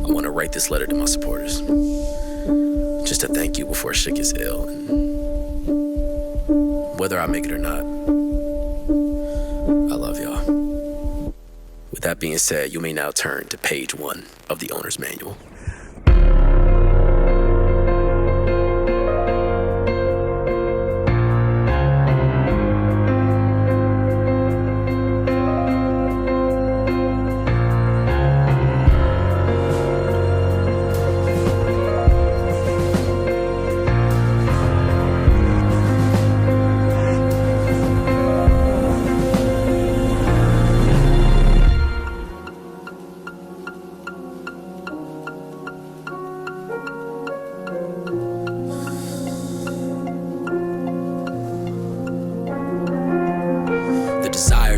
I want to write this letter to my supporters, just to thank you before shit gets ill. And whether I make it or not, I love y'all. With that being said, you may now turn to page 1 of the owner's manual.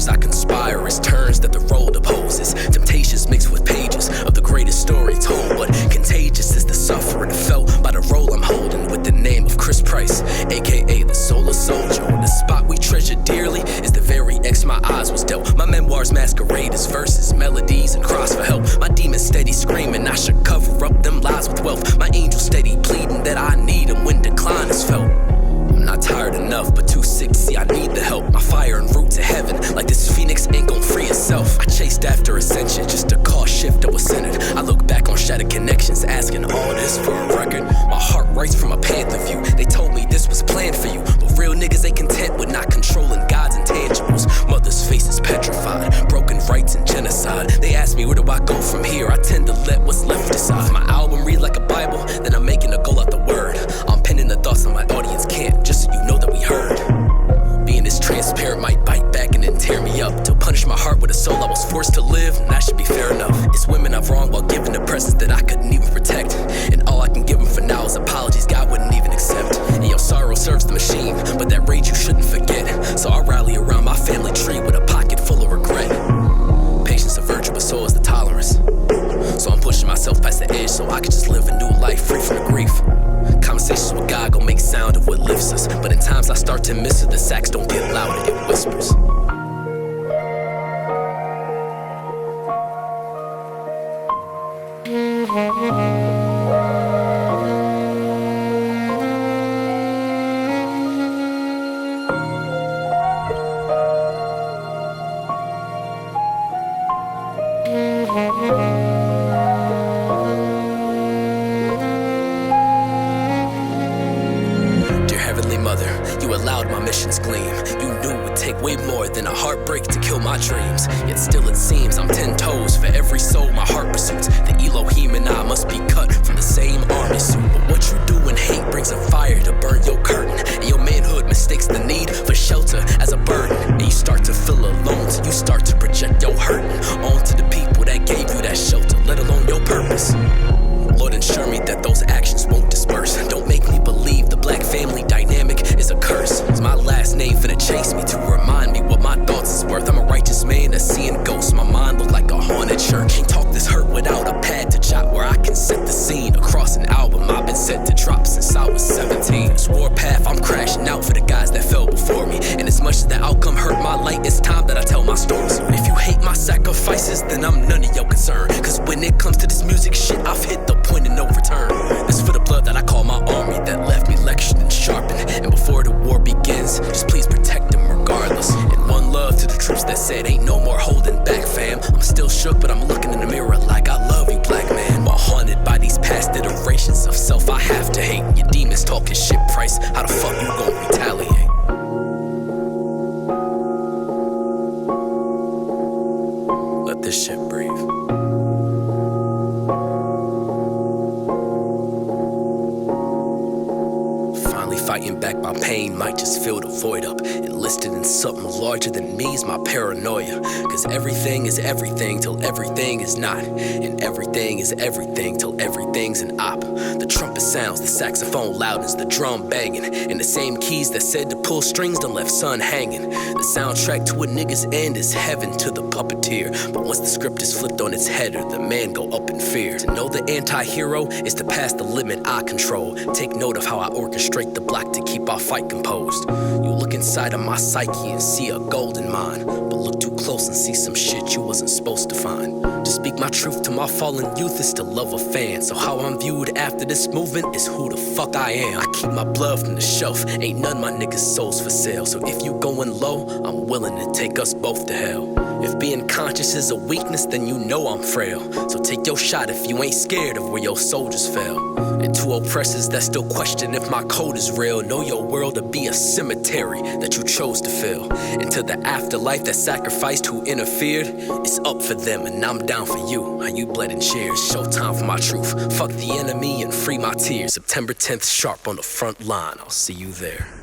I conspire as turns that the road opposes. Temptations mixed with pages of the greatest story told. But contagious is the suffering felt by the role I'm holding with the name of Chris Price, aka the Solar Soldier. The spot we treasure dearly is the very X my eyes was dealt. My memoirs masquerade as verses, melodies, and cries for help. My demons steady screaming I should cover up them lies with wealth. My angel steady pleading that I need him when decline is felt. I'm not tired enough, but too sick to see I need the help. My fire en route to heaven, like this phoenix ain't gon' free itself. I chased after ascension just to cause shift that was centered. I look back on shattered connections, asking all this for a record. My heart raised from a panther view. They told me this was planned for you, but real niggas ain't content with not controlling God's intangibles. Mother's faces petrified, broken rights and genocide. They ask me where do I go from here, I tend to let what's left decide. If my album read like a Bible, then I'm making a goal out the word. I'm penning the thoughts on my audience can't, just so you know that we heard. Being this transparent might bite back and then tear me up. To punish my heart with a soul I was forced to live, and that should be fair enough. It's women I've wronged while giving the presents that I couldn't even protect. And all I can give them for now is apologies God wouldn't even accept. And your sorrow serves the machine, but that rage you shouldn't forget. So I rally around my family tree with a pocket full of regret. Patience a virtue, but so is the tolerance. So I'm pushing myself past the edge so I can just live a new life free from the grief. Conversations with God gon' make sound of what lifts us, but in times I start to miss it, the sax don't get louder, it whispers. You allowed my missions gleam. You knew it would take way more than a heartbreak to kill my dreams. Yet still it seems I'm 10 toes for every soul my heart pursues. The Elohim and I must be cut from the same army suit. But what you do in hate brings a fire to burn your curtain. And your manhood mistakes the need for shelter as a burden. And you start to feel alone, so you start to project your hurting onto the people that gave you that shelter, let alone your purpose. Lord, ensure me that those actions won't disperse. Don't make me believe the black family dynamic is a curse. It's my last name finna chase me to remind me what my thoughts is worth. I'm a righteous man that's seeing ghosts. My mind look like a haunted church. Can't talk this hurt without a pad to jot where I can set the scene. Across an album I've been set to drop since I was 17. This warpath I'm crashing out for the guys that fell before me. And as much as the outcome hurt my light, it's time that I tell my story. So if you hate my sacrifices, then I'm none of your concern. Cause when it comes to this music shit, I've hit the point of no return. This for the blood that I call my army that left me lectured and sharpened. And before the war begins, just please protect them regardless. And one love to the troops that said ain't no more holding back, fam. I'm still shook, but I'm looking in the mirror like I love you, black man. While haunted by these past iterations of self I have to hate. Your demons talking shit, Price. How the fuck you gon' retaliate? Let this shit breathe. Fighting back my pain might just fill the void up. Enlisted in something larger than me is my paranoia. Cause everything is everything till everything is not. And everything is everything till everything's an op. The trumpet sounds, the saxophone loudens, the drum banging. And the same keys that said to pull strings done left son hanging. The soundtrack to a nigga's end is heaven to the puppeteer. But once the script is flipped on its head, the man go up in fear. To know the anti-hero is to pass the limit I control. Take note of how I orchestrate the block to keep our fight composed. You look inside of my psyche and see a golden mine. But look too close and see some shit you wasn't supposed to find. To speak my truth to my fallen youth is to love a fan. So how I'm viewed after this movement is who the fuck I am. I keep my blood from the shelf, ain't none my niggas souls for sale. So if you going low, I'm willing to take us both to hell. If being conscious is a weakness, then you know I'm frail. So take your shot if you ain't scared of where your soldiers fell. And to oppressors that still question if my code is real, know your world to be a cemetery that you chose to fill. And to the afterlife that sacrificed who interfered, it's up for them and I'm down for you. How you bled and shared, showtime for my truth. Fuck the enemy and free my tears. September 10th, sharp on the front line, I'll see you there.